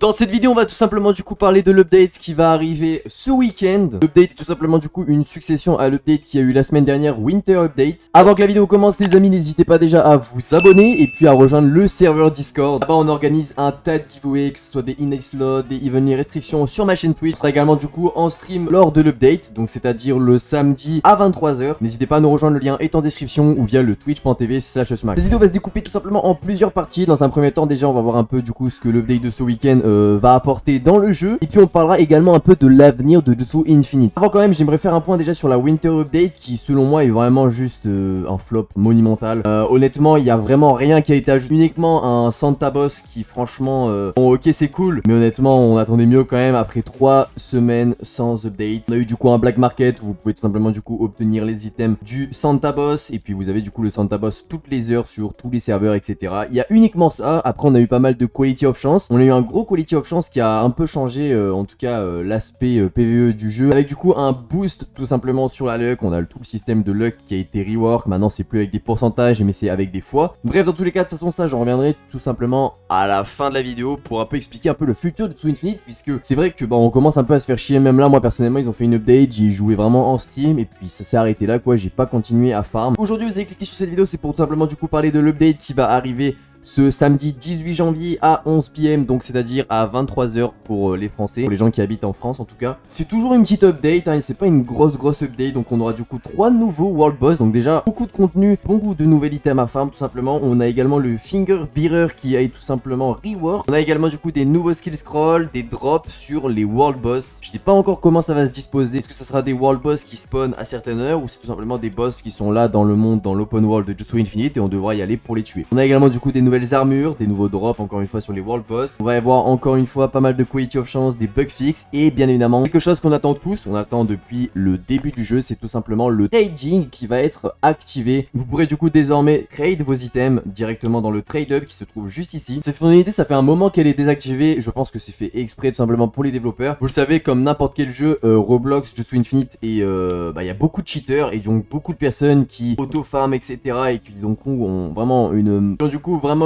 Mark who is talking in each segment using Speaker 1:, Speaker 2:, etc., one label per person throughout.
Speaker 1: Dans cette vidéo on va tout simplement du coup parler de l'update qui va arriver ce week-end. L'update est tout simplement du coup une succession à l'update qui a eu la semaine dernière, Winter Update. Avant que la vidéo commence les amis, n'hésitez pas déjà à vous abonner et puis à rejoindre le serveur Discord. Là-bas on organise un tas de giveaways, que ce soit des in slots, des evenly restrictions sur ma chaîne Twitch. Ce sera également du coup en stream lors de l'update, donc c'est-à-dire le samedi à 23h. N'hésitez pas à nous rejoindre, le lien est en description ou via le twitch.tv/smack. Cette vidéo va se découper tout simplement en plusieurs parties. Dans un premier temps déjà on va voir un peu du coup ce que l'update de ce week-end va apporter dans le jeu. Et puis on parlera également un peu de l'avenir de Jutsu Infinite. Avant quand même j'aimerais faire un point déjà sur la Winter Update qui selon moi est vraiment juste un flop monumental. Honnêtement il y a vraiment rien qui a été ajouté, uniquement un Santa Boss qui franchement bon ok c'est cool, mais honnêtement on attendait mieux quand même après 3 semaines sans update. On a eu du coup un Black Market où vous pouvez tout simplement du coup obtenir les items du Santa Boss, et puis vous avez du coup le Santa Boss toutes les heures sur tous les serveurs etc. Il y a uniquement ça. Après on a eu pas mal de Quality of Chance. On a eu un gros Quality of Chance qui a un peu changé en tout cas l'aspect PvE du jeu, avec du coup un boost tout simplement sur la luck. On a tout le système de luck qui a été rework. Maintenant c'est plus avec des pourcentages mais c'est avec des fois. Bref, dans tous les cas de toute façon ça j'en reviendrai tout simplement à la fin de la vidéo pour un peu expliquer un peu le futur de Jutsu Infinite, puisque c'est vrai que bah on commence un peu à se faire chier. Même là moi personnellement ils ont fait une update, j'ai joué vraiment en stream et puis ça s'est arrêté là quoi, j'ai pas continué à farm. Aujourd'hui vous avez cliqué sur cette vidéo, c'est pour tout simplement du coup parler de l'update qui va arriver ce samedi 18 janvier à 11 PM, donc c'est-à-dire à 23h pour les Français, pour les gens qui habitent en France en tout cas. C'est toujours une petite update, hein, et c'est pas une grosse update, donc on aura du coup 3 nouveaux World Boss, donc déjà beaucoup de contenu, beaucoup de nouvel items à farm tout simplement. On a également le Finger Bearer qui a tout simplement rework. On a également du coup des nouveaux skill scrolls, des drops sur les World Boss. Je sais pas encore comment ça va se disposer, est-ce que ça sera des World Boss qui spawnent à certaines heures ou c'est tout simplement des boss qui sont là dans le monde, dans l'open world de Jutsu Infinite et on devra y aller pour les tuer. On a également du coup des nouvelles armures, des nouveaux drops encore une fois sur les World Boss. On va y avoir encore une fois pas mal de Quality of Chance, des bug fix et bien évidemment quelque chose qu'on attend tous, on attend depuis le début du jeu, c'est tout simplement le trading qui va être activé. Vous pourrez du coup désormais trade vos items directement dans le trade hub qui se trouve juste ici. Cette fonctionnalité ça fait un moment qu'elle est désactivée, je pense que c'est fait exprès tout simplement pour les développeurs. Vous le savez, comme n'importe quel jeu Roblox, Jutsu Infinite, et il y a beaucoup de cheaters et donc beaucoup de personnes qui auto-farm etc. et qui donc ont vraiment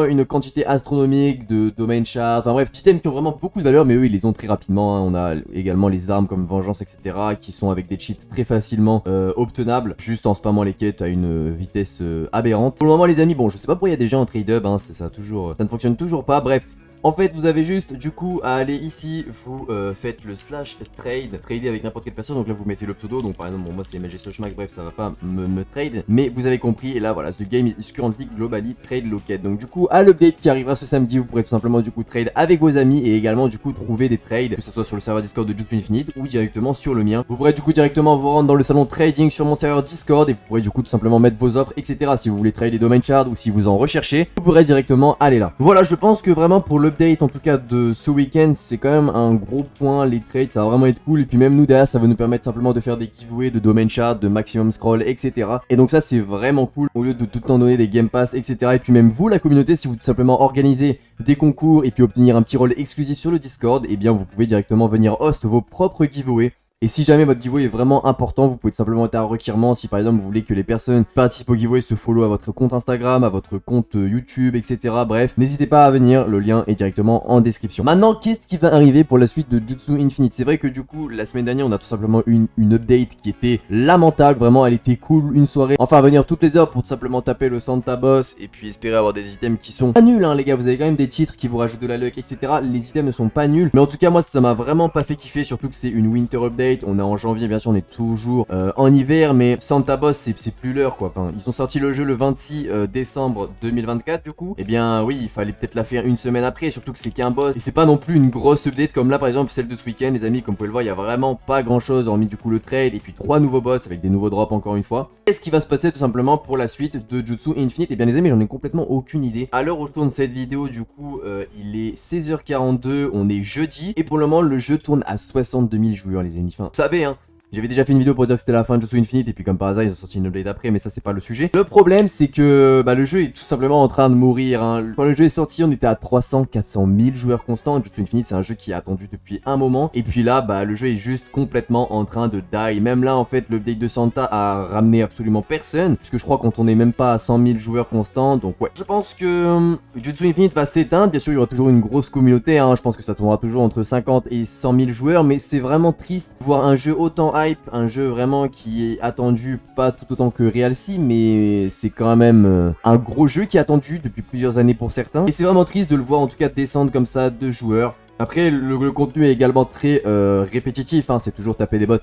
Speaker 1: une quantité astronomique de domain shards, enfin bref, d'items qui ont vraiment beaucoup de valeur, mais eux ils les ont très rapidement, hein. On a également les armes comme Vengeance etc. qui sont avec des cheats très facilement obtenables, juste en spammant les quêtes à une vitesse aberrante. Pour le moment les amis, bon je sais pas pourquoi il y a des gens en trade hub, hein, ça ne fonctionne toujours pas, bref. En fait vous avez juste du coup à aller ici, vous faites le trader avec n'importe quelle personne, donc là vous mettez le pseudo, donc par exemple bon, moi c'est MGSochmac, bref ça va pas me trade, mais vous avez compris, et là voilà, the game is currently globally trade located. Donc du coup à l'update qui arrivera ce samedi, vous pourrez tout simplement du coup trade avec vos amis et également du coup trouver des trades, que ce soit sur le serveur Discord de Jutsu Infinite ou directement sur le mien. Vous pourrez du coup directement vous rendre dans le salon trading sur mon serveur Discord et vous pourrez du coup tout simplement mettre vos offres etc. Si vous voulez trade les domain shards ou si vous en recherchez, vous pourrez directement aller là. Voilà, je pense que vraiment pour l'update en tout cas de ce week-end c'est quand même un gros point. Les trades ça va vraiment être cool, et puis même nous derrière ça va nous permettre simplement de faire des giveaways de domain shard, de maximum scroll etc. Et donc ça c'est vraiment cool, au lieu de tout le temps donner des game pass etc. Et puis même vous la communauté, si vous tout simplement organisez des concours et puis obtenir un petit rôle exclusif sur le Discord, et bien vous pouvez directement venir host vos propres giveaways. Et si jamais votre giveaway est vraiment important, vous pouvez tout simplement mettre un requirement. Si par exemple vous voulez que les personnes qui participent au giveaway se follow à votre compte Instagram, à votre compte YouTube, etc. Bref, n'hésitez pas à venir, le lien est directement en description. Maintenant, qu'est-ce qui va arriver pour la suite de Jutsu Infinite? C'est vrai que du coup, la semaine dernière, on a tout simplement une update qui était lamentable. Vraiment, elle était cool, une soirée. Enfin, venir toutes les heures pour tout simplement taper le Santa Boss et puis espérer avoir des items qui sont pas nuls, hein les gars. Vous avez quand même des titres qui vous rajoutent de la luck, etc. Les items ne sont pas nuls. Mais en tout cas, moi, ça m'a vraiment pas fait kiffer, surtout que c'est une Winter Update. On est en janvier, bien sûr, on est toujours en hiver, mais Santa Boss c'est plus l'heure quoi. Enfin, ils ont sorti le jeu le 26 décembre 2024 du coup. Et bien oui, il fallait peut-être la faire une semaine après, surtout que c'est qu'un boss et c'est pas non plus une grosse update comme là par exemple celle de ce week-end les amis. Comme vous pouvez le voir, il y a vraiment pas grand chose hormis du coup le trade et puis 3 nouveaux boss avec des nouveaux drops encore une fois. Qu'est-ce qui va se passer tout simplement pour la suite de Jutsu Infinite? Et bien les amis, j'en ai complètement aucune idée. À l'heure où je tourne cette vidéo du coup il est 16h42, on est jeudi et pour le moment le jeu tourne à 62 000 joueurs les amis. Enfin, vous savez hein, J'avais déjà fait une vidéo pour dire que c'était la fin de Jutsu Infinite et puis comme par hasard ils ont sorti une update après, mais ça c'est pas le sujet. Le problème c'est que le jeu est tout simplement en train de mourir, hein. Quand le jeu est sorti on était à 300-400 000 joueurs constants. Jutsu Infinite c'est un jeu qui est attendu depuis un moment et puis là le jeu est juste complètement en train de die. Même là en fait l'update de Santa a ramené absolument personne puisque je crois qu'on tournait même pas à 100 000 joueurs constants. Donc ouais, je pense que Jutsu Infinite va s'éteindre. Bien sûr il y aura toujours une grosse communauté, hein. Je pense que ça tournera toujours entre 50 et 100 000 joueurs, mais c'est vraiment triste de voir un jeu autant hype, un jeu vraiment qui est attendu pas tout autant que Real Sim, mais c'est quand même un gros jeu qui est attendu depuis plusieurs années pour certains, et c'est vraiment triste de le voir en tout cas descendre comme ça de joueurs. Après, le contenu est également très répétitif, hein. C'est toujours taper les boss,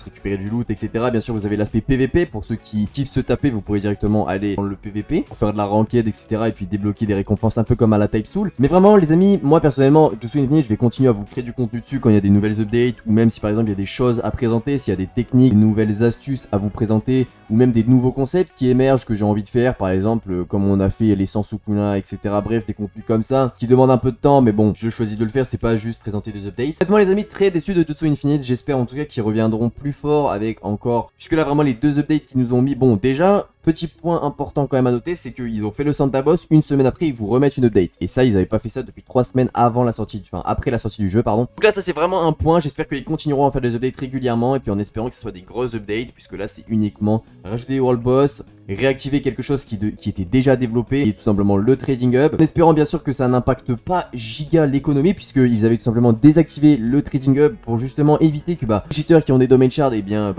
Speaker 1: récupérer du loot, etc. Bien sûr, vous avez l'aspect PVP. Pour ceux qui kiffent se taper, vous pourrez directement aller dans le PVP pour faire de la ranked, etc. Et puis débloquer des récompenses un peu comme à la Type Soul. Mais vraiment, les amis, moi personnellement, Jutsu Infinite, je vais continuer à vous créer du contenu dessus quand il y a des nouvelles updates, ou même si par exemple il y a des choses à présenter, s'il y a des techniques, des nouvelles astuces à vous présenter, ou même des nouveaux concepts qui émergent que j'ai envie de faire, par exemple, comme on a fait les Sansukuna, etc. Bref, des contenus comme ça, qui demandent un peu de temps, mais bon, je choisis de le faire, c'est pas juste présenter des updates. Honnêtement les amis, très déçu de Jutsu Infinite, j'espère en tout cas qu'ils reviendront plus fort avec encore, puisque là vraiment les deux updates qu'ils nous ont mis, bon déjà, petit point important quand même à noter, c'est qu'ils ont fait le Santa Boss, une semaine après ils vous remettent une update, et ça ils avaient pas fait ça depuis 3 semaines avant la sortie, après la sortie du jeu pardon. Donc là ça c'est vraiment un point, j'espère qu'ils continueront à faire des updates régulièrement, et puis en espérant que ce soit des grosses updates, puisque là c'est uniquement rajouter des World Boss, réactiver quelque chose qui était déjà développé, et tout simplement le Trading Hub, en espérant bien sûr que ça n'impacte pas giga l'économie, puisqu'ils avaient tout simplement désactivé le Trading Hub pour justement éviter que les cheaters qui ont des domain shards, et bien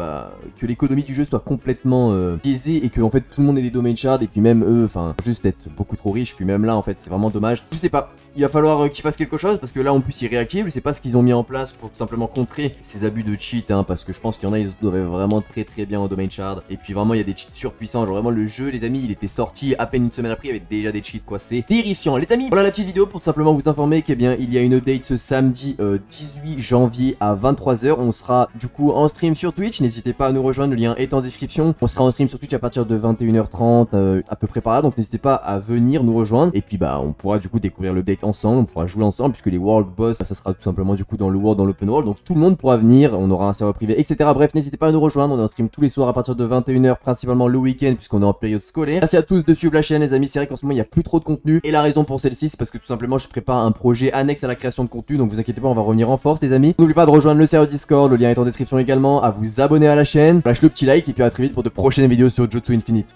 Speaker 1: que l'économie du jeu soit complètement biaisée, et que en fait tout le monde ait des domain shards, et puis même eux, juste être beaucoup trop riches, puis même là en fait c'est vraiment dommage. Je sais pas, il va falloir qu'ils fassent quelque chose, parce que là en plus ils réactivent, je sais pas ce qu'ils ont mis en place pour tout simplement contrer ces abus de cheat, hein, parce que je pense qu'il y en a, ils doivent vraiment très bien au domain shard, et puis vraiment il y a des cheats surpuissants, genre vraiment le jeu les amis il était sorti à peine une semaine après, il y avait déjà des cheats quoi, c'est terrifiant les amis. Voilà la petite vidéo pour tout simplement vous informer qu'il y a une update ce samedi 18 janvier à 23 h, on sera du coup en stream sur Twitch, n'hésitez pas à nous rejoindre, le lien est en description, on sera en stream sur Twitch à partir de 21h30 à peu près par là, donc n'hésitez pas à venir nous rejoindre, et puis on pourra du coup découvrir l'update ensemble, on pourra jouer ensemble, puisque les World Boss ça sera tout simplement du coup dans le World, dans l'Open World, donc tout le monde pourra venir, on aura un serveur privé, etc. Bref, n'hésitez pas à nous rejoindre, on est en stream tous les soirs à partir de 21 h, principalement le week-end, puisqu'on est en période scolaire. Merci à tous de suivre la chaîne les amis, c'est vrai qu'en ce moment il n'y a plus trop de contenu, et la raison pour celle-ci c'est parce que tout simplement je prépare un projet annexe à la création de contenu, donc vous inquiétez pas, on va revenir en force les amis. N'oubliez pas de rejoindre le serveur Discord, le lien est en description également, à vous abonner à la chaîne, lâche le petit like, et puis à très vite pour de prochaines vidéos sur Jutsu Infinite.